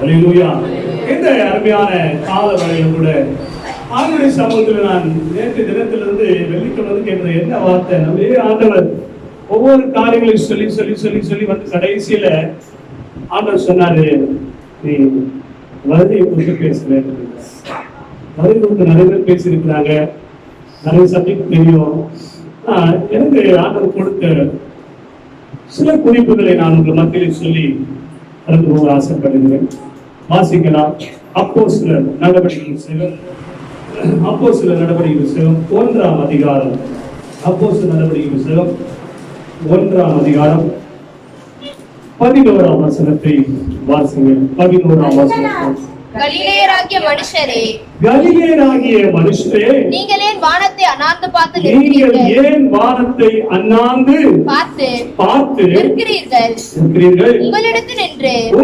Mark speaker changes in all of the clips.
Speaker 1: அல்லேலூயா. இந்த அருமையான கால வேளையில கூட ஆண்டவருடைய சமூகத்தில் நான் நேற்று தினத்திலிருந்து வெள்ளிக்கிழமை கேட்டது என்ன வார்த்தை, நம்மளே ஆண்டவர் ஒவ்வொரு காரியங்களையும் சொல்லி சொல்லி சொல்லி சொல்லி வந்து கடைசியில ஆண்டவர் சொன்னாரு, நீ வருகையை குறித்து பேசுறேன். வருகை குறித்து நிறைய பேர் பேசியிருக்கிறாங்க, நிறைய சப்ஜெக்ட் தெரியும். எனக்கு ஆண்டவர் கொடுத்த சில குறிப்புகளை நான் உங்கள் மத்தியில் சொல்லி அறிந்து போக ஆசைப்படுகிறேன். வாசிக்கலாம். அப்போஸ்தலர் நடவடிக்கைகள் புத்தகம் 1ஆம் அதிகாரம். அப்போஸ்தலர் நடவடிக்கைகள் புத்தகம் 1ஆம் அதிகாரம் 11ஆம் வசனத்தை வாசிங்கள். 11ஆம் வசனம்.
Speaker 2: கலிலேயராகிய மனுஷரே,
Speaker 1: நீங்கள்
Speaker 2: ஏன் வானத்தை அண்ணாந்து பார்த்து நிற்கிறீர்கள்?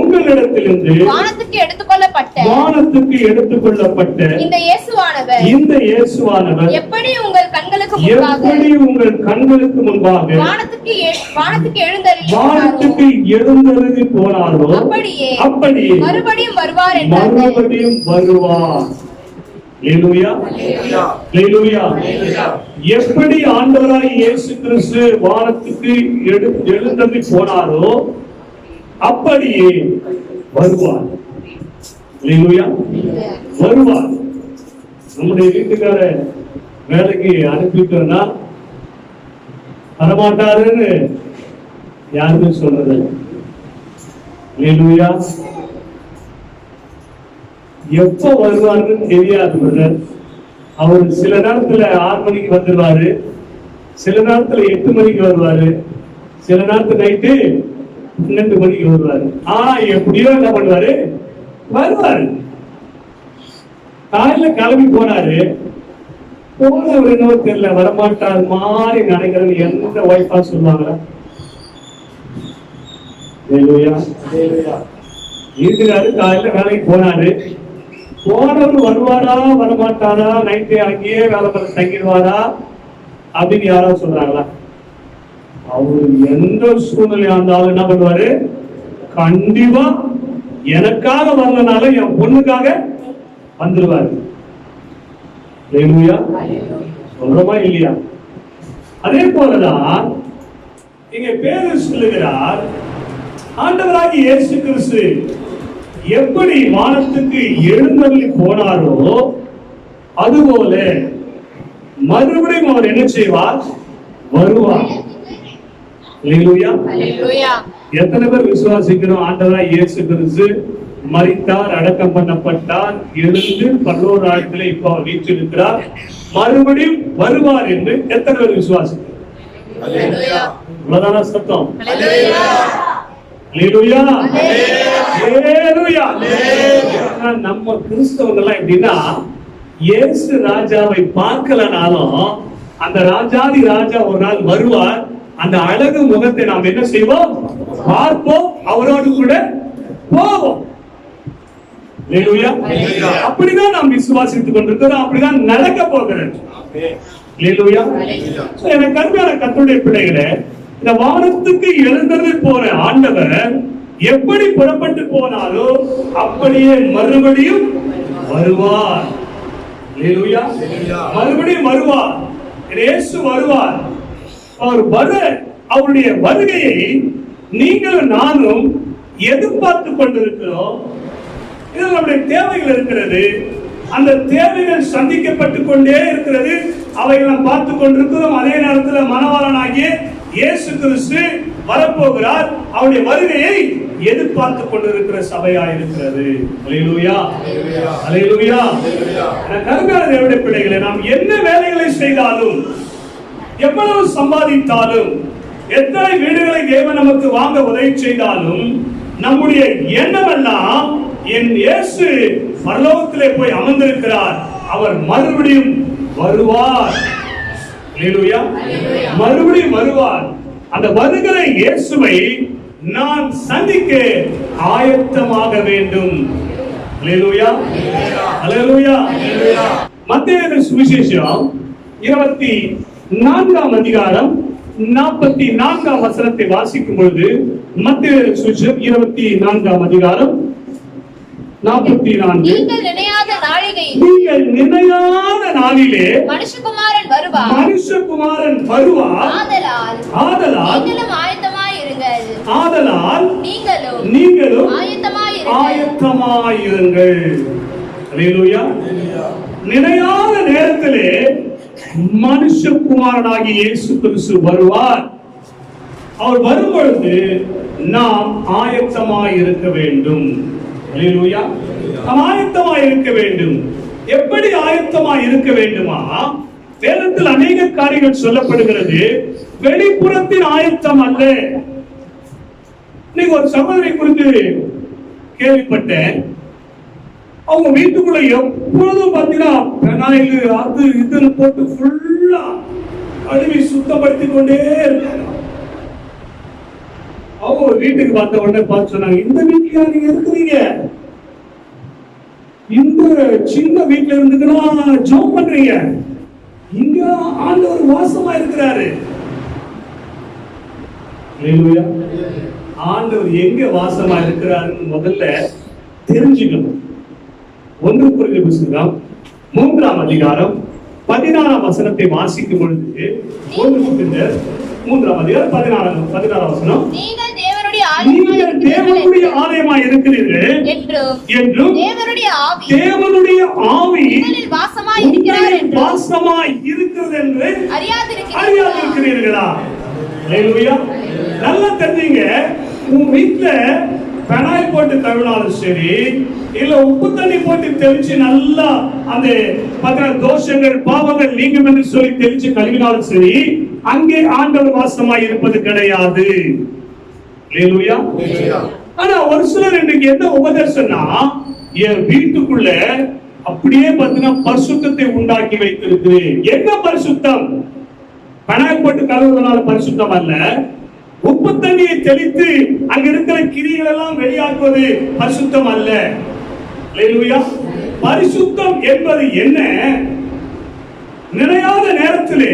Speaker 2: உங்களிடத்திலிருந்து வானத்துக்கு எடுத்துக்கொள்ளப்பட்ட இந்த இயேசுவானவர் எப்படி உங்கள் கண்களுக்கு முன்பாக வானத்துக்கு எழுந்தருளி போனாரோ அப்படியே மறுபடியும் வருவார் என்றார். எப்படி ஆண்டவராய் இயேசு கிறிஸ்து வானத்துக்கு எழுந்தருளி போனாரோ அப்படியே வருவார். வருவார். நம்முடைய வீட்டுக்கார வேலைக்கு அனுப்பிட்டோம்னா வரமாட்டாருன்னு யாருமே சொல்றது. எப்ப வருவாருன்னு தெரியாது பிரதர். அவர் சில நேரத்துல 6 மணிக்கு வந்துருவாரு, சில நேரத்துல 8 மணிக்கு வருவாரு, சில நேரத்துல நைட்டு 12 மணிக்கு வருவாரு. எப்படியோ என்ன பண்ணுவாரு, வருவாரு. காலையில கிளம்பி போனாரு, போனவர் என்னவோ தெரியல, வரமாட்டார் மாதிரி நினைக்கிறது. எந்த ஒய்ஃபா சொல்லுவாங்களா? வீட்டுக்காரு காலையில வேலைக்கு போனாரு, போனவர் வருவாரா வரமாட்டாரா, நைட்டு அங்கேயே வேலை பண்ண தங்கிடுவாரா அப்படின்னு யாராவது சொல்றாங்களா? அவரு எந்த சூழ்நிலையா இருந்தாலும் என்ன பண்ணுவாரு, கண்டிப்பா எனக்காக வரலனால என் பொண்ணுக்காக வந்துருவாரு. சொல்றமா இல்லையா? அதே போலதான் இங்க பேதுரு சொல்லுகிறார், ஆண்டவராகிய இயேசு கிறிஸ்து எப்படி வானத்துக்கு எழுந்தருளி போனாரோ அதுபோல மறுபடியும் அவர் என்ன செய்வார், வருவார். எத்தனை பேர் விசுவாசிக்கிறோம் ஆண்டவராகிய இயேசு கிறிஸ்து மரித்தார், அடக்கம் பண்ணப்பட்டார், எழுந்து பரலோகத்திலே இப்போ அவர் வீற்றிருக்கிறார், மறுபடியும் வருவார் என்று எத்தனை பேர் விசுவாசிக்கிறோம்? சத்தம். நம்ம கிறிஸ்தவங்க எல்லாம் எப்படின்னா, இயேசு ராஜாவை பார்க்கலனாலும் அந்த ராஜாதி ராஜா ஒரு நாள் வருவார், அந்த அழகு முகத்தை நாம் என்ன செய்வோம், பார்ப்போம், அவரோடு கூட போவோம். அப்படிதான் நாம் விசுவாசித்துக் கொண்டிருக்கிறோம், அப்படிதான் நடக்க போகிறது. எனக்கு அருமையான கர்த்தருடைய பிள்ளைகளே, இந்த வானத்துக்கு எழுந்தருளி போற ஆண்டவர் எப்படி புறப்பட்டு போனாரோ அப்படியே மறுபடியும் வருவார். மறுபடியும் வருவார். இயேசு வருவார். அவருடைய வருகையை நீங்களும் நானும் எதிர்பார்த்து கொண்டிருக்கிறோம். இதில் நம்முடைய தேவைகள் இருக்கிறது, அந்த தேவைகள் சந்திக்கப்பட்டுக் கொண்டே இருக்கிறது, அவைகளை நாம் பார்த்து கொண்டிருக்கிறோம். அதே நேரத்தில் மணவாளனாகிய இயேசு கிறிஸ்து வரப்போகிறார், அவருடைய வருகையை எதிர்பார்த்து கொண்டிருக்கிற சபையா இருக்கிறது. அல்லேலூயா, அல்லேலூயா. கருமையான தேவனுடைய பிள்ளைகளை, நாம் என்ன வேலைகளை செய்தாலும், எவ்வளவு சம்பாதித்தாலும், எத்தனை வீடுகளை தேவன் நமக்கு வாங்க உதவி செய்தாலும், நம்முடைய எண்ணம் எல்லாம் என் இயேசு பரலோகத்திலே போய் அமர்ந்திருக்கிறார், அவர் மறுபடியும் வருவார். அல்லேலூயா, மறுபடியும் வருவார். அந்த வருகிற இயேசுவை நான் சந்திக்க ஆயத்தமாக வேண்டும். அல்லேலூயா, அல்லேலூயா. மத்தேயு சுவிசேஷம் 24ஆம் அதிகாரம் 44ஆம் வசனத்தை வாசிக்கும் பொழுது, மத்தேயு சுவிசேஷம் 24ஆம் அதிகாரம் 44
Speaker 3: நீங்கள் நினையாத நாழிகையில்
Speaker 2: நீங்கள் நினையாத நாளிலே
Speaker 3: மனுஷகுமாரன் வருவார்.
Speaker 2: மனுஷகுமாரன் வருவார். ஆதலால்
Speaker 3: நீங்களும் ஆயத்தமாயிருங்கள்.
Speaker 2: நீங்களும்
Speaker 3: ஆயத்தமாயிருங்கள்.
Speaker 2: ஆயத்தமாயிருங்கள். அல்லேலூயா. நினையாத நேரத்திலே மனுஷகுமாரனாகிய இயேசு கிறிஸ்து வருவார். அவர் வரும் பொழுது நாம் ஆயத்தமாய் இருக்க வேண்டும். அல்லேலூயா. நாம் ஆயத்தமாய் இருக்க வேண்டும். எப்படி ஆயத்தமாய் இருக்க வேண்டுமா? வேதத்தில் அநேக காரியங்கள் சொல்லப்படுகிறது. வெளிப்புறத்தின் ஆயத்தம் அல்ல. இன்னைக்கு ஒரு சகோதரி குறித்து கேள்விப்பட்டேன். அவங்க வீட்டுக்குள்ள எப்பொழுதும் பார்த்தீங்கன்னா பெனாயில் அது இதுன்னு போட்டு ஃபுல்லா கழுவி சுத்தப்படுத்தி கொண்டே இருக்காங்க. அவங்க ஒரு வீட்டுக்கு வந்த உடனே பார்த்து சொன்னாங்க, இந்த வீட்டுல நீங்க இருக்கிறீங்க, இந்த சின்ன வீட்டுல இருந்துக்குன்னா ஜெபம் பண்றீங்க, இங்க ஆண்டவர் வாசமா இருக்கிறாரு. ஆண்டவர் எங்க வாசமா இருக்கிறாருன்னு முதல்ல தெரிஞ்சுக்கணும். 1 கொரிந்தியர் புத்தகம் 3ஆம் அதிகாரம் 16ஆம் வசனத்தை வாசிக்கும் பொழுது 1 கொரிந்தியர் 3ஆம் அதிகாரம் 16ஆம் வசனம்,
Speaker 3: நீங்கள்
Speaker 2: தேவனுடைய ஆலயமாய் இருக்கிறீர்கள் என்றும் தேவனுடைய ஆவி
Speaker 3: உங்களில் வாசமாய் இருக்கிறார் என்று
Speaker 2: வாசமாய் இருக்கிறது என்று அறியாதிருக்கிறீர்களா? அல்லேலூயா. நல்லா தெரிஞ்சீங்க. உங்க வீட்டுல பெனாயில் போட்டு கழுவினாலும் சரி, இல்ல உப்பு தண்ணி போட்டு தெளிச்சு நல்லா அந்த தோஷங்கள் பாவங்கள் நீங்கும் என்று சொல்லி தெளிச்சு கழுவினாலும் சரி, அங்கே ஆண்டவர் வாசமாய் இருப்பது கிடையாது. அல்லேலூயா. ஆனா ஒரு சிலர் இன்னைக்கு என்ன உபதேசம்னா, என் வீட்டுக்குள்ள அப்படியே பார்த்தீங்கன்னா பரிசுத்தத்தை உண்டாக்கி வைத்திருக்கு. என்ன பரிசுத்தம்? பெனாயில் போட்டு கழுவுவதனால பரிசுத்தம் அல்ல. உப்பு தண்ணியை தெளித்து அங்க இருக்கிற கிரிகள் எல்லாம் வெளியாக்குவது பரிசுத்தம் அல்ல. அல்லேலூயா. பரிசுத்தம் என்பது என்ன? நினையாத நேரத்திலே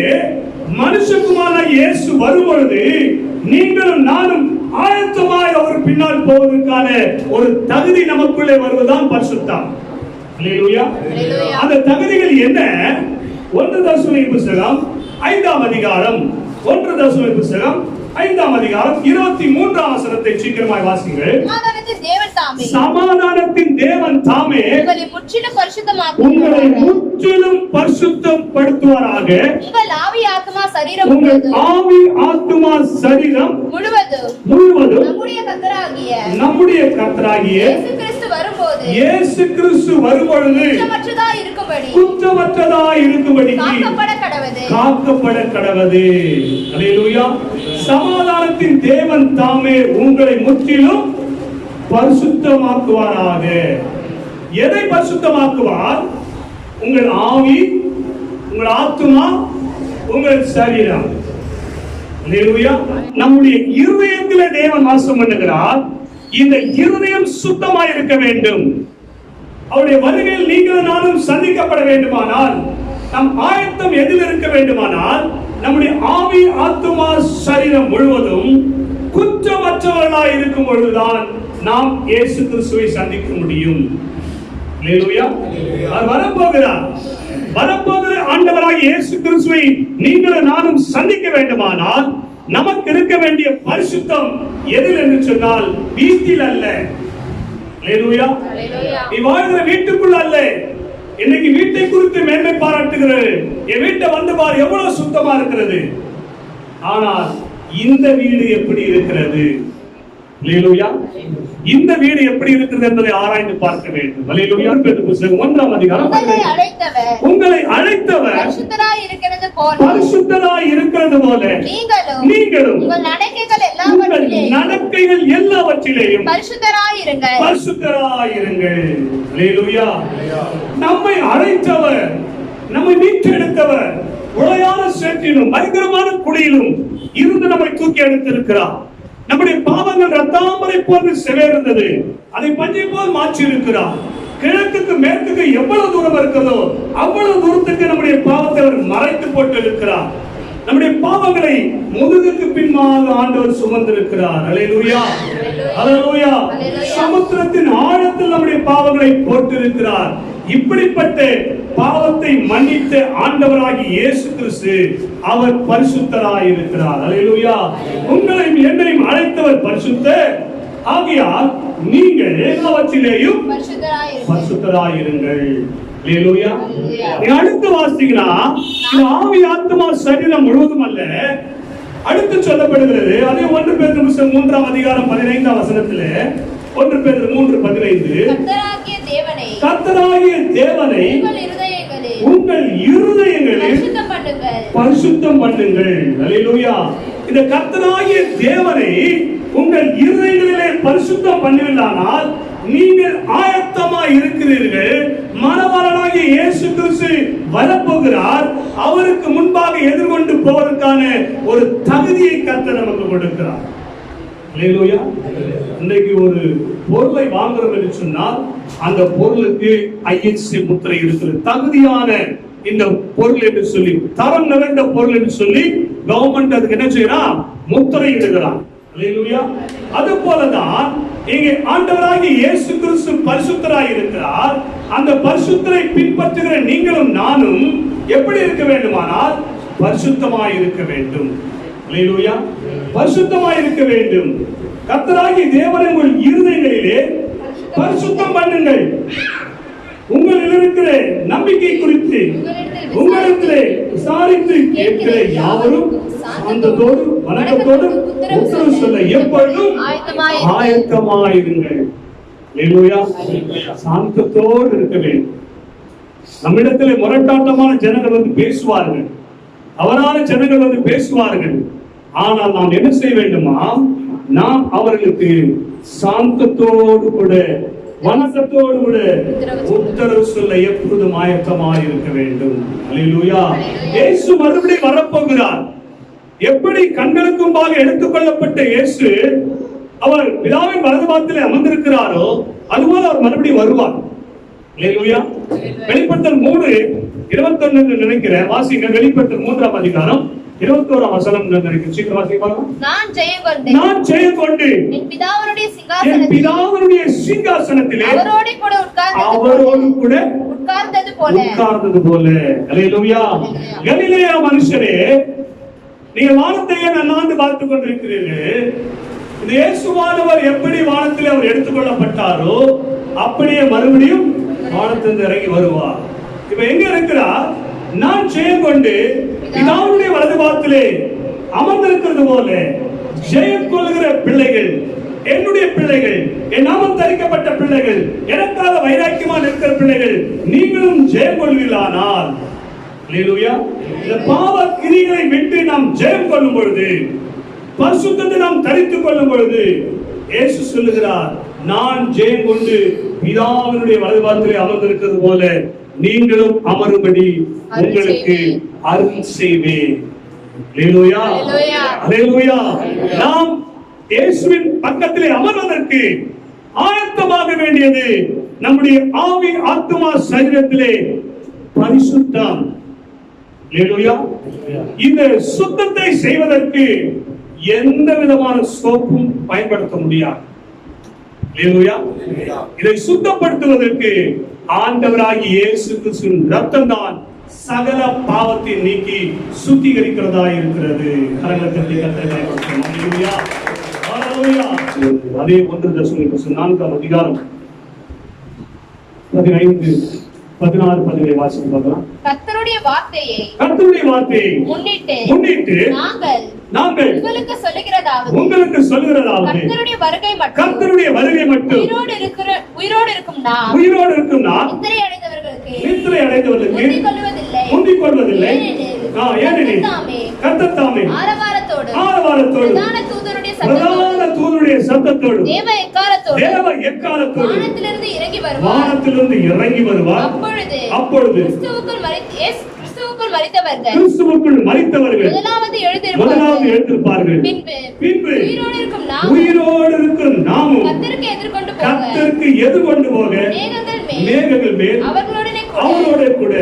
Speaker 2: மனுஷகுமாரனாகிய இயேசு வரும்பொழுது நீங்களும் நானும் ஆயத்தமாய் அவர் பின்னால் போவதற்கான ஒரு தகுதி நமக்குள்ளே வருவதுதான் பரிசுத்தம். அல்லேலூயா. அந்த தகுதிகள் என்ன? 1 தெசலோனிக்கேயர் புத்தகம் 5ஆம் அதிகாரம் 1 தெசலோனிக்கேயர் புத்தகம் 5ஆம் அதிகாரம் 23ஆம் வசனத்தை சீக்கிரமாய் வாசிங்கள். சமாதானத்தின் தேவன் தாமே
Speaker 3: உங்களை முற்றிலும்
Speaker 2: பரிசுத்தப்படுத்துவாராக.
Speaker 3: உங்கள் ஆவி ஆத்துமா சரீரம்
Speaker 2: முழுவதும்
Speaker 3: நம்முடைய கர்த்தராகிய
Speaker 2: இயேசு கிறிஸ்து வரும்பொழுது குற்றமற்றதாய் இருக்கும்படி காக்கப்பட கடவது. அல்லேலூயா. சமாதானத்தின் தேவன் தாமே உங்களை முற்றிலும் பரிசுத்தமாக்குவாராக. எதை பரிசுத்தமாக்குவார்? உங்கள் ஆவி, உங்கள் ஆத்துமா, உங்கள் சரீரம். அல்லேலூயா. நம்முடைய இருதயத்திலே தேவன் வாசம் பண்ணுகிறார். இந்த இருதயம் சுத்தமாய் இருக்க வேண்டும். அவருடைய வருகையில் நீங்களும் நானும் சந்திக்கப்பட வேண்டுமானால், நம் ஆயத்தம் எதில் இருக்க வேண்டுமானால், நம்முடைய ஆவி, ஆத்துமா, சரீரம் முழுவதும் குற்றமற்றவர்களாய் இருக்கும் பொழுதுதான் நாம் இயேசு கிறிஸ்துவை சந்திக்க முடியும். அல்லேலூயா. அவர் வரப்போகிற ஆண்டவராகிய இயேசு கிறிஸ்துவை நீங்களும் நானும் சந்திக்க வேண்டுமானால் நமக்கு இருக்க வேண்டிய பரிசுத்தம் எதில் என்று சொன்னால் வீட்டில் அல்ல. அல்லேலூயா. நீ வாழ்கிற வீட்டுக்குள்ள அல்ல. இன்னைக்கு வீட்டை குறித்து மேன்மை பாராட்டுகிறது. என் வீட்டை வந்து பார் எவ்வளவு சுத்தமா இருக்கிறது. ஆனால் இந்த வீடு எப்படி இருக்கிறது? அல்லேலூயா. இந்த வீடு எப்படி இருக்கிறது என்பதை ஆராய்ந்து பார்க்க வேண்டும். அல்லேலூயா. புத்தகம் 1ஆம் அதிகாரம், உங்களை அழைத்தவர் பரிசுத்தராய் இருக்கிறது போல நீங்களும் உங்கள் நடக்கைகள் எல்லாவற்றிலேயும் பரிசுத்தராய் இருங்கள். அல்லேலூயா. நம்மை அழைத்தவர், நம்மை மீட்டெடுத்தவர் உளையான சேற்றிலும் பயங்கரமான குழியிலும் இருந்து நம்மை தூக்கி எடுத்திருக்கிறார். நம்முடைய பாவங்கள் ரத்தாம்பரை போன்று சிறையிருந்தது, அதை பஞ்சை போல் மாற்றி இருக்கிறார். கிழக்குக்கு மேற்குக்கு எவ்வளவு தூரம் இருக்கிறதோ அவ்வளவு தூரத்துக்கு நம்முடைய பாவத்தை அவர் மறைத்து போட்டு இருக்கிறார்.
Speaker 1: நம்முடைய பாவங்களை முதுகுக்கு பின்பாக ஆண்டவர் சுமந்திருக்கிறார். அல்லேலூயா, அல்லேலூயா. சமுத்திரத்தின் ஆழத்தில் நம்முடைய பாவங்களை போட்டிருக்கிறார். இப்படிப்பட்ட பாவத்தை மன்னித்த ஆண்டவராகிய இயேசு கிறிஸ்து அவர் பரிசுத்தராய் இருக்கிறார். அல்லேலூயா. உங்களையும் என்னையும் அழைத்தவர் பரிசுத்தர். ஆகையால் நீங்கள் எல்லாவற்றிலேயும் பரிசுத்தராய் இருங்கள். அல்லேலூயா. நீ அடுத்து வாசிங்கன்னா ஆவி ஆத்மா சரீரம் முழுவதும் அல்ல, அடுத்து சொல்லப்படுகிறது. அதே 1 பேதுரு 3 அதிகாரம் 15 வசனத்திலே 1 பேதுரு 3:15 கர்த்தராகிய தேவனை உங்கள் இருதயங்களில் பரிசுத்தம் பண்ணுங்கள். அல்லேலூயா. இந்த கர்த்தராகிய தேவனை உங்கள் இருதயங்களிலே பரிசுத்தம் பண்ணவில்லையானால் நீங்கள் ஆயத்தமாய் இருக்கிறீர்கள். மணவாளனாகிய இயேசு கிறிஸ்து வரப்போகிறார். அவருக்கு முன்பாக எதிர்கொண்டு போவதற்கான ஒரு தகுதியை கர்த்தர் நமக்கு கொடுக்கிறார். அல்லேலூயா. இன்றைக்கு ஒரு பொருளை வாங்குறோம் என்று சொன்னால் அந்த பொருளுக்கு INC முத்திரை இருக்கிறது. தகுதியான இந்த பொருள் என்று சொல்லி, தரம் நிறைந்த பொருள் என்று சொல்லி கவர்மெண்ட் அதுக்கு என்ன செய்யறான்? முத்திரை இடுகிறான். அல்லேலூயா. அது போலதான் இங்கே ஆண்டவராகிய இயேசு கிறிஸ்து பரிசுத்தராய் இருக்கிறார். அந்த பரிசுத்தரை பின்பற்றுகிற நீங்களும் நானும் எப்படி இருக்க வேண்டுமானால் பரிசுத்தமாய் இருக்க வேண்டும். அல்லேலூயா. பரிசுத்தமாய் இருக்க வேண்டும். கர்த்தராகிய தேவனை உங்கள் இருதயங்களிலே பரிசுத்தம் பண்ணுங்கள். உங்களில் இருக்கிற நம்பிக்கை குறித்து உங்களிடத்திலே விசாரித்து கேட்கிற யாவரும் சாந்தத்தோடு வணக்கத்தோடு உத்தரவு சொல்ல எப்பொழுதும் ஆயத்தமாயிருங்கள். அல்லேலூயா. சாந்தத்தோடு இருக்க வேண்டும். நம்மிடத்திலே முரட்டாட்டமான ஜனங்கள் வந்து பேசுவார்கள், அவரான ஜனங்கள் வந்து பேசுவார்கள். ஆனால் நாம் என்ன செய்ய வேண்டுமா? நாம் அவர்களுக்கு சாந்தத்தோடு கூட வணக்கத்தோடு கூட உத்தரவு சொல்ல எப்பொழுதும் ஆயத்தமாய் இருக்க வேண்டும். அல்லேலூயா. இயேசு மறுபடியும் வரப்போகிறார். எப்படி கண்களுக்கு முன்பாக எடுத்துக்கொள்ளப்பட்ட இயேசு அவர் பிதாவின் வலதுபாகத்திலே அமர்ந்திருக்கிறாரோ அதுபோல அவர் மறுபடியும் வருவார். அல்லேலூயா. வெளிப்படுத்தல் 3:21 நினைக்கிறேன். வாசிங்க. வெளிப்படுத்தல் 3 அதிகாரம் 21 வசனம் நினைக்கிறேன். சீக்கிரம் வாசிங்க பாருங்க. நான் ஜெயம் கொண்டு என் பிதாவினுடைய சிங்காசனத்திலே அவரோடு கூட உட்கார்ந்தது போல. அல்லேலூயா. கலிலேயா மனுஷரே, நீங்க வானத்தையே நன்னாண்டு பார்த்துக் கொண்டிருக்கிறீர்கள். இந்த இயேசுவானவர் எப்படி வானத்தில் அவர் எடுத்துக்கொள்ளப்பட்டாரோ அப்படியே மறுபடியும் வானத்திலிருந்து இறங்கி வருவார். இப்ப எங்க இருக்கிறார்? நான் ஜெயம் கொண்டு பிதாவுடைய வலதுபாகத்திலே அமர்ந்திருக்கிறது போல ஜெயம் கொள்கிற பிள்ளைகள், என்னுடைய பிள்ளைகள், என் நாமம் தரிக்கப்பட்ட பிள்ளைகள், எனக்காக வைராக்கியமாக இருக்கிற பிள்ளைகள், நீங்களும் ஜெயம் கொள்வீர்களானால், அல்லேலூயா, இந்த பாவ கிரிகளை விட்டு நாம் ஜெயம் கொள்ளும் பொழுது, பரிசுத்தத்தை நாம் தரித்துக் கொள்ளும் பொழுது, இயேசு சொல்லுகிறார், நான் ஜெயம் கொண்டு பிதாவினுடைய வலதுபாகத்திலே அமர்ந்திருக்கிறது போல நீங்களும் அமரும்படி உங்களுக்கு அருள் செய்வேன். அல்லேலூயா, அல்லேலூயா. நாம் இயேசுவின் பக்கத்திலே அமர்வதற்கு ஆயத்தமாக வேண்டியது நம்முடைய ஆவி, ஆத்மா, சரீரத்திலே பரிசுத்தம். அல்லேலூயா. இந்த சுத்தத்தை செய்வதற்கு எந்த விதமான சோப்பும் பயன்படுத்த முடியாது. அல்லேலூயா. இதை சுத்தப்படுத்துவதற்கு ஆண்டவராகிய இயேசு கிறிஸ்துவின் இரத்தம் தான் சகல பாவத்தை நீக்கி சுத்திகரிக்கிறதா இருக்கிறது. அதே 1 தெசலோனிக்கேயர் 4 அதிகாரம் 15, 16, 17 வாசித்து பார்க்கலாம்.
Speaker 3: கர்த்தருடைய வார்த்தையை
Speaker 1: முன்னிட்டு நாங்கள்
Speaker 3: உங்களுக்கு சொல்லுகிறதாவது கர்த்தருடைய வருகை மட்டும் உயிரோடு இருக்கும் நாம்
Speaker 1: நித்திரை அடைந்தவர்களுக்கு முந்திக் கொள்வதில்லை. ஏனெனில் கர்த்தர் தாமே ஆரவாரத்தோடு பிரதான தூதருடைய சத்தத்தோடு தேவ எக்காலத்தோடு வானத்திலிருந்து இறங்கி வருவார். அப்பொழுது கிறிஸ்துவுக்குள் மரித்தவர்கள் முதலாவது எழுந்திருப்பார்கள். பின்பு உயிரோடு இருக்கும் நாமும் கர்த்தருக்கு எதிர்கொண்டு போக மேகங்கள் மேல்
Speaker 2: அவரோட கூட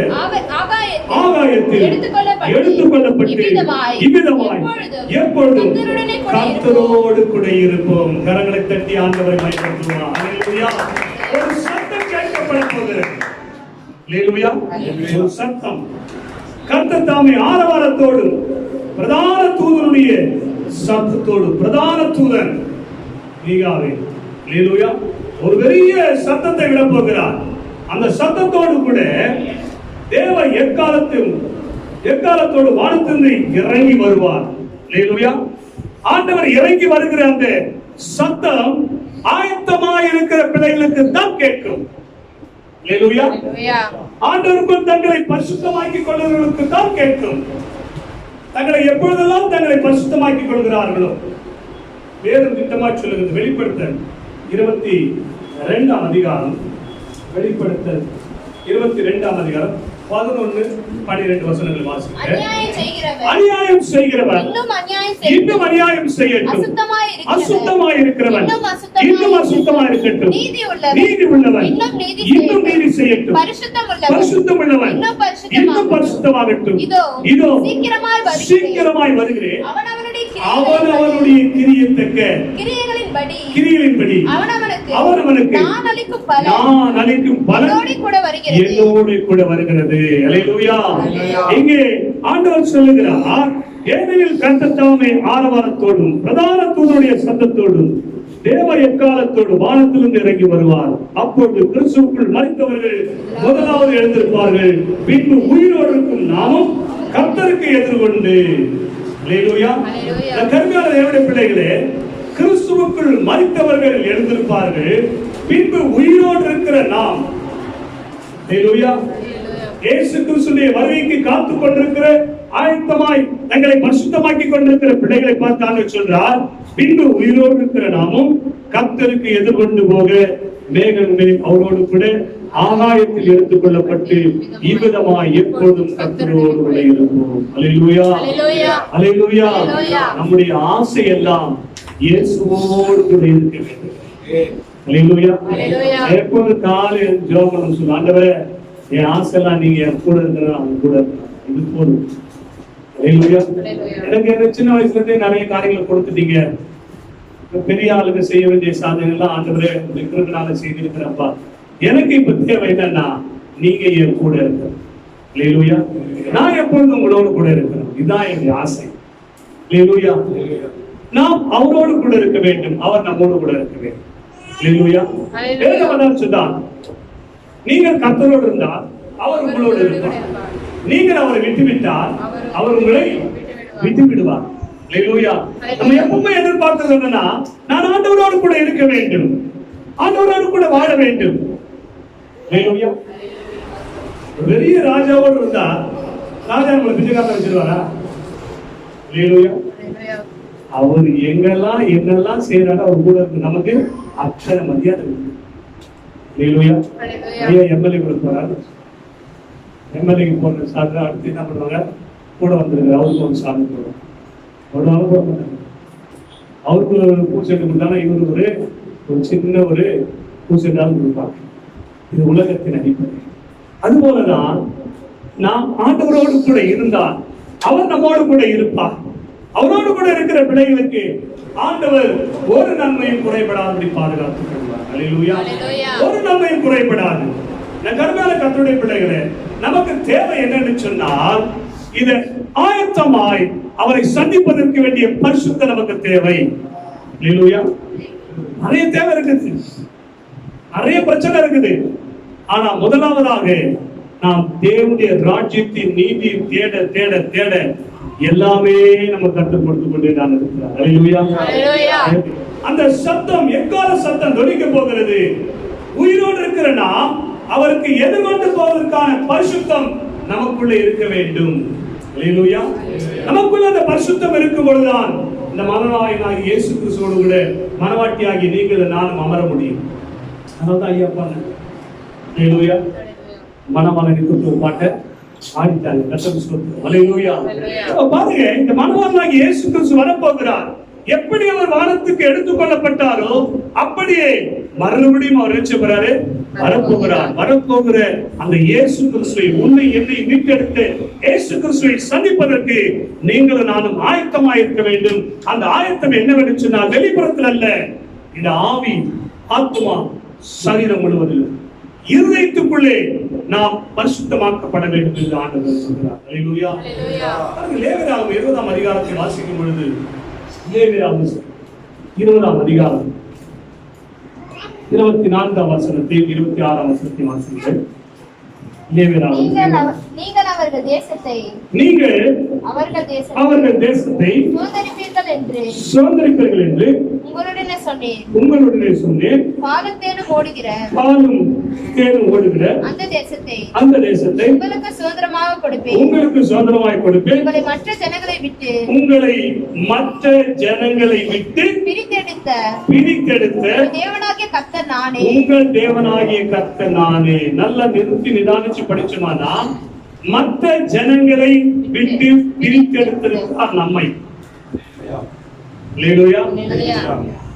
Speaker 2: ஆகாயத்தில் எடுத்துக்கொள்ளப்பட்டு இவ்விதமாய் எப்பொழுதும் கர்த்தரோடு கூட இருப்போம். கரங்களை தட்டி ஆண்டவரை மகிமைப்படுத்துவோம். அல்லேலூயா. ஒரு சத்தம் கேட்கப்பட போகிறது. அல்லேலூயா. ஒரு சத்தம் கர்த்தர் தாமே ஆரவாரத்தோடு பிரதான தூதனுடைய சத்தத்தோடு, பிரதான தூதன் மீகாவே அல்லேலூயா ஒரு பெரிய சத்தத்தை விட போகிறார். அந்த சத்தத்தோடு கூட தேவ எக்காலத்தோடு வானத்திலிருந்து இறங்கி வருவார். அல்லேலூயா. ஆண்டவர் இறங்கி வருகிற அந்த சத்தம் ஆயத்தமாய் இருக்கிற பிள்ளைகளுக்கு தான் கேட்கும். அல்லேலூயா. ஆண்டவருக்குள் தங்களை பரிசுத்தமாக்கிக் கொள்கிறவர்களுக்கு தான் கேட்கும். தங்களை எப்பொழுதெல்லாம் தங்களை பரிசுத்தமாக்கிக் கொள்கிறார்களோ, வேதம் திட்டமாய் சொல்லுகிறது. வெளிப்படுத்தல் 22ஆம் அதிகாரம், வெளிப்படுத்தல் 22ஆம் அதிகாரம் 11-12 வசனங்கள் வாசிக்கிறேன். அநியாயம் செய்கிறவன் இன்னும் அநியாயம் செய்யட்டும், அசுத்தமாய் இருக்கிறவன் இன்னும் அசுத்தமாய் இருக்கட்டும், நீதி உள்ளவன் இன்னும் நீதி செய்யட்டும், பரிசுத்தம் உள்ளவன் இன்னும் பரிசுத்தமாகட்டும். இதோ சீக்கிரமாய் வருகிறேன், அவனவனுடைய கிரியத்தக்க கிரியைகளின்படி அவனவனுக்கு நான் அளிக்கும் பலன் என்னோடு கூட வருகிறது. அல்லேலூயா. இங்கே ஆண்டவர் சொல்லுகிறார், ஏனெனில் கர்த்தர் தாமே ஆரவாரத்தோடும் பிரதான தூதனுடைய சத்தத்தோடும் தேவ எக்காலத்தோடு வானத்திலிருந்து இறங்கி வருவார். அப்பொழுது கிறிஸ்துவுக்குள் மரித்தவர்கள் முதலாவது எழுந்திருப்பார்கள். பின்பு உயிரோடு இருக்கும் நாமும் கர்த்தருக்கு எதிர்கொண்டு. அல்லேலூயா. கர்த்தருடைய தேவனுடைய பிள்ளைகளே, கிறிஸ்துவுக்குள் மரித்தவர்கள் எழுந்திருப்பார்கள். பின்பு உயிரோடு இருக்கிற நாம், அல்லேலூயா, இயேசு கிறிஸ்துவின் வருகைக்கு காத்துக் கொண்டிருக்கிற, ஆயத்தமாய் தங்களை பரிசுத்தமாக்கிக் கொண்டிருக்கிற பிள்ளைகளை பார்த்தாங்க சொல்றார். பின்பு உயிரோடு இருக்கிற நாமும் கர்த்தருக்கு எதிர்கொண்டு போக மேகங்கள் அவரோடு கூட ஆகாயத்தில் எடுத்துக் கொள்ளப்பட்டு இவ்விதமாய் எப்போதும் கர்த்தரோடு கூட இருப்போம். அல்லேலூயா. அல்லேலூயா. நம்முடைய ஆசை எல்லாம் இயேசுவோடு கூட இருக்க வேண்டும். அல்லேலூயா. எப்போது காலையில் ஜெபம் பண்ண சொல்ல, ஆண்டவரே என் ஆசைலாம் நீங்க என் கூட இருக்கிற அவங்க கூட இது போதும். அல்லேலூயா. எனக்கு சின்ன வயசுல இருந்தே நிறைய காரியங்களை கொடுத்துட்டீங்க. பெரிய ஆளுங்க செய்ய வேண்டிய சாதனைகள்லாம் ஆண்டவரே இருக்கிறதுனால செய்திருக்கிறப்பா. எனக்கு இப்ப தேவை என்னன்னா, நீங்க என் கூட இருக்க. அல்லேலூயா. நான் எப்பொழுதும் உங்களோடு கூட இருக்கிறேன். இதுதான் என்னுடைய ஆசை. அல்லேலூயா. நாம் அவரோடு கூட இருக்க வேண்டும், அவர் நம்மோடு கூட இருக்க வேண்டும். அல்லேலூயா. வேதவசனம் சொல்றார், நீங்கள் கர்த்தரோடு இருந்தால் அவர் உங்களோடு இருப்பார், நீங்கள் அவரை விட்டுவிட்டால் அவர் உங்களை விட்டு விடுவார். அல்லேலூயா. நம்ம எப்பவுமே எதிர்பார்க்கிறது என்னன்னா, நான் ஆண்டவரோடு கூட இருக்க வேண்டும், ஆண்டவரோடு கூட வாழ வேண்டும். அல்லேலூயா. பெரிய ராஜாவோடு இருந்தா ராஜா நம்மளை பிச்சைக்காரன் வச்சிருவாரா? அல்லேலூயா. அவர் எங்கெல்லாம் என்னெல்லாம் செய்யறாரு அவர் கூட இருக்கு, நமக்கு அக்ஷர மரியாதை இருக்கு. அல்லேலூயா. ஐயா எம்எல்ஏ கூட போறாரு, எம்எல்ஏக்கு போற சாதனை அடுத்து என்ன பண்ணுவாங்க, கூட வந்திருக்கு அவருக்கு ஒரு சாதனை போடுவாங்க. அவ்வளோ போட மாட்டாங்க. அவருக்கு ஒரு பூசெட்டு கொடுத்தாலும் இவருக்கு ஒரு சின்ன ஒரு பூசெட்டாலும் கொடுப்பாங்க. இது உலகத்தின் அடிப்படை. அதுபோலதான் நாம் ஆண்டவரோடு கூட இருந்தால் அவர் நம்மோடு கூட இருப்பார். அவரோடு கூட இருக்கிற பிள்ளைகளுக்கு ஆண்டவர் ஒரு நன்மையும் குறைபடாதபடி பாதுகாத்துக் கொள்வார். அல்லேலூயா. ஒரு நன்மையும் குறைபடாது. கர்த்தருடைய கர்த்தருடைய பிள்ளைகளே, நமக்கு தேவை என்னன்னு சொன்னால், இத ஆயத்தமாய் அவரை சந்திப்பதற்கு வேண்டிய பரிசுத்தம் நமக்கு தேவை. அல்லேலூயா. நிறைய தேவை இருக்குது, நிறைய பிரச்சனை இருக்குது. ஆனா முதலாவதாக நாம் தேவனுடைய ராஜ்யத்தின் நீதி தேட தேட தேட எல்லாமே நம்ம கற்றுக் கொடுத்து கொண்டே நான் இருக்கிறார். அல்லேலூயா. அந்த சத்தம் எக்கால சத்தம் தொனிக்க போகிறது. உயிரோடு இருக்கிற நாம் அவருக்கு எதிர்கொண்டு போவதற்கான பரிசுத்தம் நமக்குள்ள இருக்க வேண்டும். அல்லேலூயா. நமக்குள்ள அந்த பரிசுத்தம் இருக்கும் பொழுதுதான் இந்த மனவாளனாகிய இயேசு கிறிஸ்துவோடு கூட மனவாட்டியாகி நீங்கள் நானும் அமர முடியும். அதனால்தான் ஐயா பாருங்க, அல்லேலூயா, மனவாளனுக்கு ஒரு பாட்டை ஆடிட்டாங்க. அல்லேலூயா. பாருங்க, இந்த மனவாளனாகிய இயேசு கிறிஸ்து வரப்போகிறார். எப்படி அவர் வானத்துக்கு எடுத்துக் கொள்ளப்பட்டாரோ அப்படியே மறுபடியும் அவர் ஏற்றுகிறாரு, வரப்போகிற அந்த இயேசு கிறிஸ்துவை, உன்னை என்னை மீட்டெடுத்து இயேசு கிறிஸ்துவை சந்திப்பதற்கு நீங்களும் நானும் ஆயத்தமாய் இருக்க வேண்டும். அந்த ஆயத்தம் என்னவென்று சொன்னால் வெளிப்புறத்தில் அல்ல, இந்த ஆவி, ஆத்மா, சரீரம் முழுவதிலும் இருதயத்துக்குள்ளே நாம் பரிசுத்தமாக்கப்பட வேண்டும் என்று ஆண்டவர் சொல்கிறார். அல்லேலூயா. லேவியராகமம் 20ஆம் அதிகாரத்தை வாசிக்கும் பொழுது, லேவியராகமம் 20ஆம் அதிகாரம் 24ஆம் வசனத்தில் 26ஆம் வசனத்தை வாசிங்கள்.
Speaker 3: நீங்கள் அவர்கள் தேசத்தை
Speaker 2: சுதந்தரிப்பீர்கள் என்று உங்களுடனே சொன்னேன். பாலும் தேனும் ஓடுகிற அந்த தேசத்தை
Speaker 3: உங்களுக்கு சுதந்திரமாக கொடுப்பேன்.
Speaker 2: உங்களை மற்ற ஜனங்களை விட்டு பிரித்தெடுத்த
Speaker 3: தேவனாகிய கர்த்தர் நானே.
Speaker 2: உங்கள் தேவனாகிய கர்த்தர் நானே. நல்லா நிறுத்தி நிதானிச்சு படிச்சுமானா, மற்ற ஜனங்களை விட்டு பிரித்தெடுத்திருக்கிறார் நம்மை.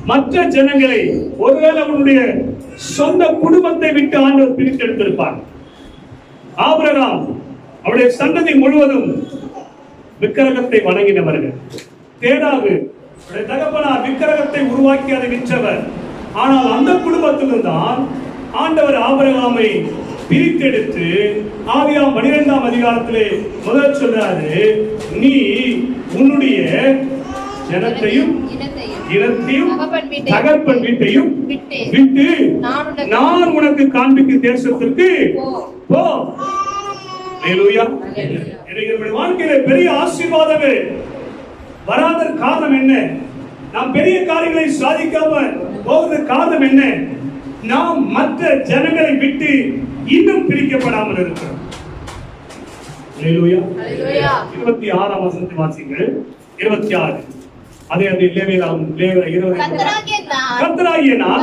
Speaker 2: மற்ற ஜனங்களை, ஒருவேளை அவனுடைய சொந்த குடும்பத்தை விட்டு ஆண்டவர் பிரித்தெடுத்திருப்பார். ஆபிரகாம் அவருடைய சந்ததி முழுவதும் விக்கிரகத்தை வணங்கினவர்கள். தேராகு தகப்பனார் விக்கிரகத்தை உருவாக்கி அதை விற்றவர். ஆனால் அந்த குடும்பத்திலும் தான் ஆண்டவர் ஆபிரகாமை பிரித்தெடுத்து ஆதியாகமம் 12ஆம் அதிகாரத்திலே முதல் சொல்றாரு, நீ உன்னுடைய ஜனத்தையும் இனத்தையும் தகப்பன் வீட்டையும் விட்டு நான் உனக்கு காண்பிக்கும் தேசத்திற்கு போ. அல்லேலூயா. என்னுடைய வாழ்க்கையில பெரிய ஆசீர்வாதமே வராத காரணம் என்ன? நாம் பெரிய காரியங்களை சாதிக்காம போவது காரணம் என்ன? நாம் மற்ற ஜனங்களை விட்டு இன்னும் பிரிக்கப்படாமல் இருக்கிறோம். அல்லேலூயா. 26ஆம் வசனத்தை வாசிங்கள். 26. அதே லேவியராகமம் 20. கர்த்தராகிய நான்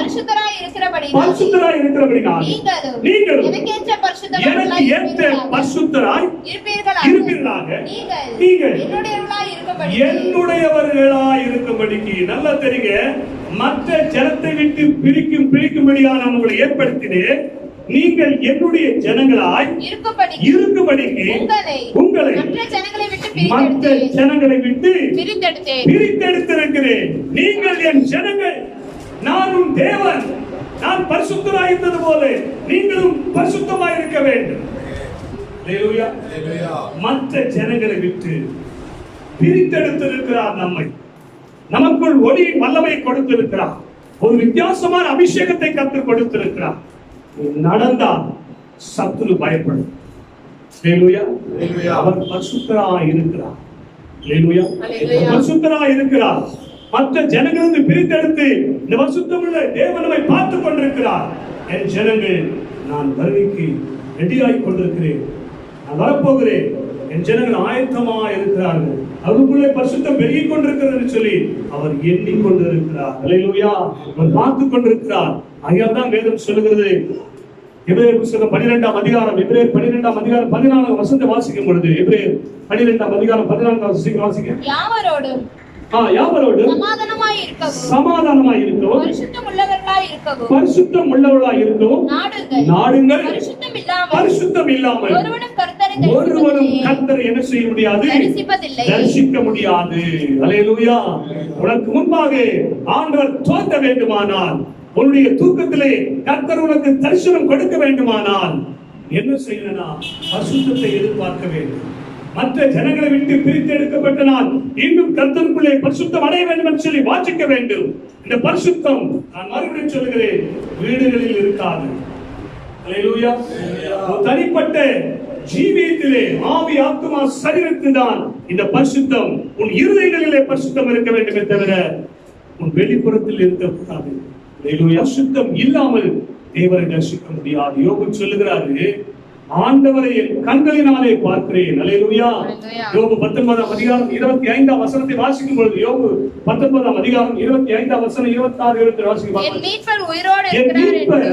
Speaker 2: பரிசுத்தராய் இருக்கிறபடியால் நீங்களும் எனக்கு ஏற்ற பரிசுத்தராய் இருப்பீர்களாக. நீங்கள் என்னுடையவர்களாய் இருக்கும்படிக்கு. நல்லா தெரியுங்க, மற்ற ஜனத்தை விட்டு பிரிக்கும்படியாக நான் உங்களை ஏற்படுத்தினேன். நீங்கள் என்னுடைய ஜனங்களாய் இருக்கும்படிக்கு உங்களை மற்ற ஜனங்களை விட்டு பிரித்தெடுத்திருக்கிறேன். நீங்கள் என் ஜனங்கள், நான் உன் தேவன். நான் பரிசுத்தராய் இருந்தது போல நீங்களும் பரிசுத்தமாய் இருக்க வேண்டும். அல்லேலூயா. மற்ற ஜனங்களை விட்டு பிரித்தெடுத்திருக்கிறார் நம்மை. நமக்குள் ஒளியின் வல்லமை கொடுத்திருக்கிறார். ஒரு வித்தியாசமான அபிஷேகத்தை கற்றுக் கொடுத்திருக்கிறார். நடந்தால் சத்துரு பயப்படும். அவர் பரிசுத்தராய் இருக்கிறார். பரிசுத்தராய் இருக்கிறார். மற்ற ஜனங்களுக்கு பிரித்தெடுத்து இந்த பரிசுத்தமுள்ள தேவனை பார்த்துக் கொண்டிருக்கிறார். என் ஜனங்கள், நான் வருகைக்கு ரெடியாகி கொண்டிருக்கிறேன், நான் வரப்போகிறேன். என் ஜனங்கள் ஆயத்தமா இருக்கிறார்கள். அவருக்குள்ளே பரிசுத்தம் பெருகிக் கொண்டிருக்கிறது சொல்லி அவர் எண்ணிக்கொண்டிருக்கிறார். அல்லேலூயா. அவர் பார்த்துக் கொண்டிருக்கிறார். அங்கேதான் வேதம் சொல்லுகிறது. எபிரேயர் புத்தகம் 12ஆம் அதிகாரம் 14ஆம் வசனத்தை வாசிக்கும் பொழுது, எபிரேயர் 12ஆம் அதிகாரம் 14ஆம் வசனத்தை வாசிக்க, யாவரோடும் சமாதானமாய் இருக்கவும் பரிசுத்தம் உள்ளவர்களாய் இருக்கவும் நாடுங்கள். பரிசுத்தம் இல்லாமல் ஒருவனும் கர்த்தரை என்ன செய்ய முடியாது? தரிசிக்க முடியாது. அல்லேலூயா. உனக்கு முன்பாக ஆண்டவர் தோன்ற வேண்டுமானால், உன்னுடைய தூக்கத்திலே கர்த்தர் உனக்கு தரிசனம் கொடுக்க வேண்டுமானால் என்ன செய்யணும்? பரிசுத்தத்தை எதிர்பார்க்க வேண்டும். மற்ற ஜனங்களை விட்டு பிரித்து எடுக்கப்பட்ட நான் இன்னும் கர்த்தருக்குள்ளே பரிசுத்தம் அடைய வேண்டும் என்று சொல்லி வாசிக்க வேண்டும். இந்த பரிசுத்தம், நான் மறுபடியும் சொல்கிறேன், வீடுகளில் இருக்காது. அல்லேலூயா. தனிப்பட்ட ஜீவியத்திலே, ஆவி, ஆத்துமா, சரீரத்தில் தான் இந்த பரிசுத்தம். உன் இருதயங்களிலே பரிசுத்தம் இருக்க வேண்டுமே தவிர உன் வெளிப்புறத்தில் இருக்கக்கூடாது. பரிசுத்தம் இல்லாமல் தேவரை தரிசிக்க முடியாது. யோபு சொல்லுகிறாரு, ஆண்டவரை என் கண்களினாலே பார்க்கிறேன். அல்லேலூயா.
Speaker 3: அல்லேலூயா.
Speaker 2: யோபு 19 அதிகாரம் 25 வசனத்தை வாசிக்கும் பொழுது, யோபு 19 அதிகாரம் 25 வசனம் 26 27 வாசிக்கும்
Speaker 3: என் மீட்பர் உயிரோடு
Speaker 2: என்
Speaker 3: இருக்கிறார்
Speaker 2: மீட்பர்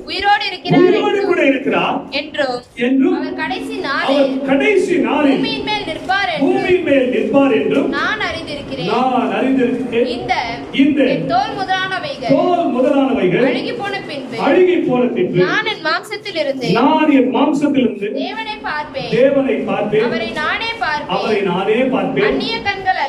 Speaker 3: உயிரோடு இருக்கிறார்
Speaker 2: உயிரோடு கூட இருக்கிறார்
Speaker 3: என்றும்
Speaker 2: என்றும்
Speaker 3: அவர் கடைசி நாளில்
Speaker 2: அவர் கடைசி நாளில்
Speaker 3: பூமியின் மேல் நிற்பார் என்றும்
Speaker 2: பூமியின் மேல் நிற்பார் என்றும்
Speaker 3: நான் அறிந்திருக்கிறேன்.
Speaker 2: நான் அறிந்திருக்கிறேன்.
Speaker 3: இந்த
Speaker 2: இந்த
Speaker 3: என் தோல் முதலானவைகள்
Speaker 2: தோல் முதலானவைகள்
Speaker 3: அழுகி போன பின்பு
Speaker 2: நான்
Speaker 3: என் மாம்சத்தில் இருந்து
Speaker 2: தேவனை பார்ப்பேன்.
Speaker 3: அவரை நானே
Speaker 2: பார்ப்பேன்.
Speaker 3: அந்நிய கண்கள்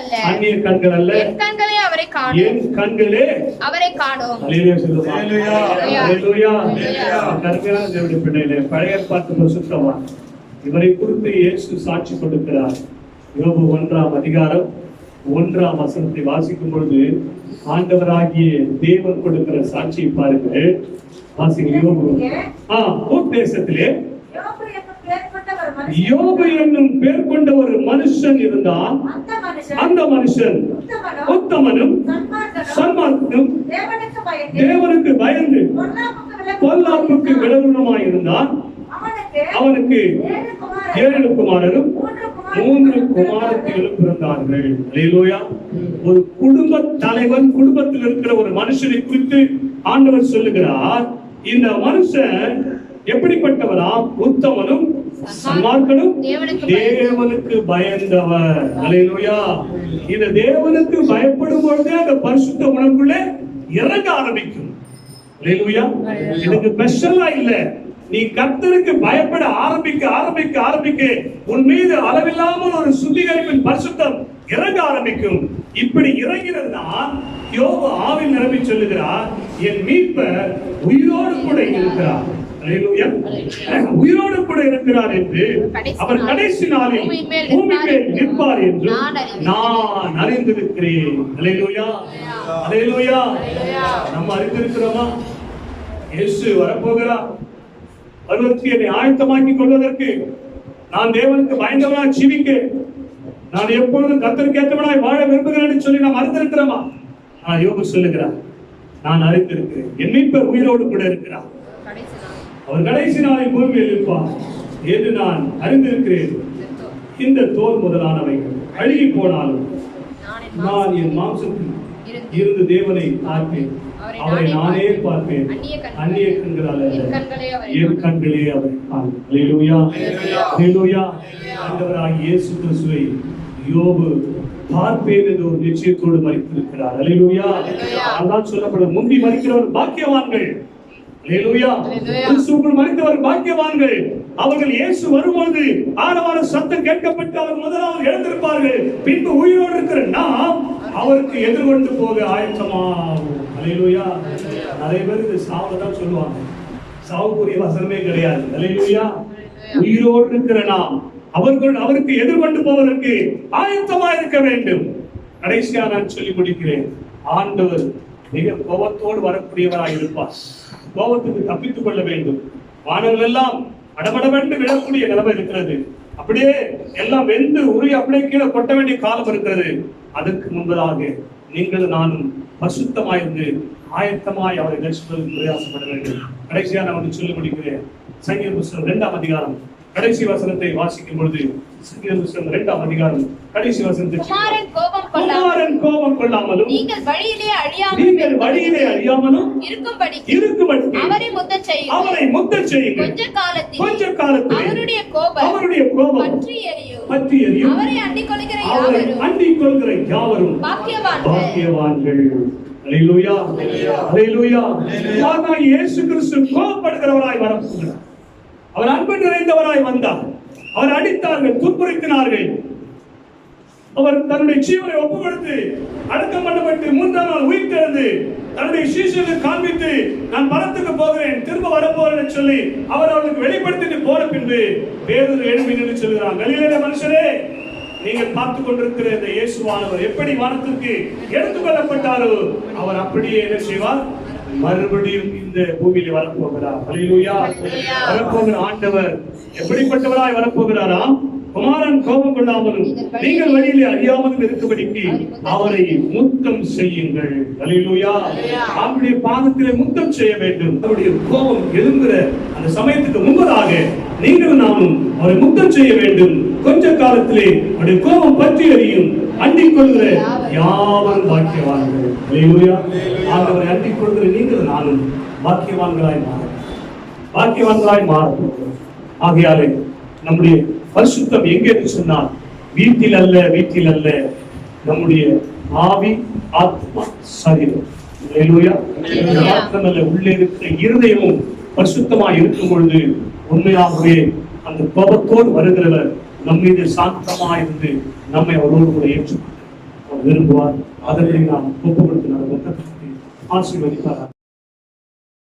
Speaker 2: அல்ல
Speaker 3: என் கண்களே அவரை
Speaker 2: என்
Speaker 3: காணும்.
Speaker 2: கண்களே
Speaker 3: அவரை காணும்.
Speaker 2: அல்லேலூயா சொல்லுமா.
Speaker 3: அல்லேலூயா.
Speaker 2: அல்லேலூயா.
Speaker 3: அல்லேலூயா.
Speaker 2: கருமையான தேவனுடைய பிள்ளைகளே, பழைய ஏற்பாட்டு பரிசுத்தவான் இவரை குறித்து இயேசு சாட்சி கொடுக்கிறார். யோபு 1 அதிகாரம் 1 வசனத்தை வாசிக்கும் பொழுது ஆண்டவராகிய தேவன் கொடுக்கிற சாட்சியை பாருங்கள். வாசிங்க. யோபு தேசத்திலே யோபு என்னும் பேர் கொண்ட ஒரு மனுஷன் இருந்தான். அந்த மனுஷன் உத்தமனும் சன்மார்க்கனும் தேவனுக்கு பயந்து பொல்லாப்புக்கு விலகுனமாய் இருந்தான். அவனுக்கு 7 குமாரரும் 3 குமாரத்திகளும் பிறந்தார்கள். அல்லேலூயா. ஒரு குடும்ப தலைவன், குடும்பத்தில் இருக்கிற ஒரு மனுஷனை குறித்து ஆண்டவர் சொல்லுகிறார். இந்த மனுஷன் எப்படிப்பட்டவராம்? உத்தமனும் சன்மார்க்கனும் தேவனுக்கு பயந்தவர். அல்லேலூயா. இந்த தேவனுக்கு பயப்படும் பொழுதே அந்த பரிசுத்த உணர்வுக்குள்ளே இறங்க ஆரம்பிக்கும். அல்லேலூயா. இதுக்கு ஸ்பெஷலா இல்ல, நீ கர்த்தருக்கு பயப்பட ஆரம்பிக்க உன் மீது அளவில்லாமல் ஒரு சுத்திகரிப்பின் பரிசுத்தம் இறங்க ஆரம்பிக்கும். இப்படி இறங்கினதுதான் யோபு ஆவியில் நிரம்பி சொல்லுகிறார், என் மீட்பர் உயிரோடு கூட இருக்கிறார். அல்லேலூயா. உயிரோடு கூட இருக்கிறார் என்று அவர் கடைசி நாளில் பூமி மேல் நிற்பார் என்று நான் அறிந்திருக்கிறேன். அல்லேலூயா. அல்லேலூயா. நம்ம அறிந்திருக்கிறோமா? இயேசு வரப்போகிறார். வருவதற்கு என்னை ஆயத்தமாக்கிக் கொள்வதற்கு, நான் தேவனுக்கு பயந்தவனாய் ஜீவிக்க, நான் எப்பொழுதும் கர்த்தருக்கு ஏற்றவனாய் வாழ விரும்புகிறேன் சொல்லி நாம் அறிந்திருக்கிறோமா? யோபு சொல்லுகிறார், நான் அறிந்திருக்கிறேன். என் மீட்பர் உயிரோடு கூட இருக்கிறார். அவர் கடைசி நாளில் பூமியில் இருப்பார் என்று நான் அறிந்திருக்கிறேன். இந்த தோல் முதலானவைகள் அழுகி போனாலும் நான் என் மாம்சத்தில் இருந்து தேவனை பார்ப்பேன். அவரை நானே பார்ப்பேன். அந்நிய கண்களால் என் கண்களே அவரை காணும். அல்லேலூயா. அல்லேலூயா. ஆண்டவராகிய இயேசு கிறிஸ்துவை யோபு பார்ப்பேன் என்று ஒரு நிச்சயத்தோடு மரித்திருக்கிறார். அல்லேலூயா. அதான் சொல்லப்படுது, முந்தி மரிக்கிறவர் பாக்கியவான்கள். அல்லேலூயா. கிறிஸ்துவுக்குள் மரித்தவர் பாக்கியவான்கள். அவர்கள் இயேசு வரும்போது ஆரவார சத்தம் கேட்கப்பட்டு அவர் முதலாவது எழுந்திருப்பார்கள். பின்பு உயிரோடு இருக்கிற நாம் அவருக்கு எதிர்கொண்டு போக ஆயத்தமாகும். அல்லேலூயா. நிறைய பேர் இது சாவுதான் சொல்லுவாங்க. சாவுக்குரிய வசனமே கிடையாது. அல்லேலூயா. உயிரோடு இருக்கிற நாம் அவருக்கு எதிர்கொண்டு போவதற்கு ஆயத்தமா இருக்க வேண்டும். கடைசியா நான் சொல்லி முடிக்கிறேன். ஆண்டவர் மிக கோபத்தோடு வரக்கூடியவராய் இருப்பார். கோபத்துக்கு தப்பித்துக் கொள்ள வேண்டும். வானங்கள் எல்லாம் அடமடவென்று விழக்கூடிய நிலைமை இருக்கிறது. அப்படியே எல்லாம் வெந்து உருகி அப்படியே கீழே கொட்ட வேண்டிய காலம் இருக்கிறது. அதற்கு முன்பதாக நீங்கள் நானும் பரிசுத்தமாயிருந்து ஆயத்தமாய் அவரை தரிசிப்பதற்கு பிரயாசப்பட வேண்டும். கடைசியா நான் வந்து சொல்லி முடிக்கிறேன். சங்கீத புத்தகம் 2 அதிகாரம் கடைசி வசனத்தை வாசிக்கும் பொழுது, சங்கீத புத்தகம் 2 அதிகாரம் கடைசி வசனத்தை, குமாரன் கோபம் கொள்ளாமலும் நீங்கள் வழியிலே அழியாமலும் இருக்கும்படி அவரை முத்தச் செய்யுங்கள். கொஞ்ச காலத்தில் அவருடைய கோபம் பற்றி எரியும். அவரை அண்டிக் கொள்கிற யாவரும் பாக்கியவான்கள். அல்லேலூயா. அல்லேலூயா. இயேசு கிறிஸ்து கோபப்படுகிறவராய் வரப்போகிறார். அவர் அன்பு நிறைந்தவராய் வந்தார். அவர் அடித்தார்கள், துன்புறுத்தினார்கள். அவர் தன்னுடைய ஜீவனை ஒப்புக் கொடுத்து அடக்கம் பண்ணப்பட்டு 3ஆம் நாள் உயிர்த்தெழுந்து தன்னுடைய சீஷர்களுக்கு காண்பித்து, நான் பரத்துக்கு போகிறேன், திரும்ப வரப்போறேன் சொல்லி அவர் அவர்களுக்கு வெளிப்படுத்திட்டு போன பின்பு பேதுரு எழும்பி நின்று சொல்கிறார், கலிலேய மனுஷரே, நீங்கள் பார்த்து கொண்டிருக்கிற இந்த இயேசுவானவர் எப்படி வானத்திற்கு எடுத்துக்கொள்ளப்பட்டாரோ அவர் அப்படியே என்ன செய்வார்? மறுபடியும் இந்த பூமியில வரப்போகிறார். அல்லேலூயா. வரப்போகிற ஆண்டவர் எப்படிப்பட்டவராய் வரப்போகிறாராம்?
Speaker 1: குமாரன் கோபம் கொள்ளாமலும் நீங்கள் வழியிலே அறியாமலும் இருக்கும்படிக்கு அவரை முத்தம் செய்யுங்கள். அல்லேலூயா. அவருடைய பாதத்திலே முத்தம் செய்ய வேண்டும். அவருடைய கோபம் எழும்புகிற அந்த சமயத்துக்கு முன்பதாக நீங்கள் நானும் அவரை முத்தம் செய்ய வேண்டும். கொஞ்ச காலத்திலே அவருடைய கோபம் பற்றி எறியும். அண்டிக் கொள்கிற யாவரும் பாக்கியவான்கள். அல்லேலூயா. ஆண்டவரை அண்டிக் கொள்கிற நீங்கள் நானும் பாக்கியவான்களாய் மாற ஆகையாலே நம்முடைய பரிசுத்தம் எங்கே சொன்னால் வீட்டில் அல்ல நம்முடைய ஆவி, ஆத்மா, சரீரம். அல்லேலூயா. மாத்திரமல்ல, உள்ளே இருக்கிற இருதயமும் பரிசுத்தமாய் இருக்கும் பொழுது உண்மையாகவே அந்த கோபத்தோடு வருகிறவர் நம் மீது சாந்தமாயிருந்து நம்மை அவரோடு கூட ஏற்றுக்கொண்டு விரும்புவார். அதனை நாம் ஒப்பு கொடுத்து ஆசீர்வதிப்பார்.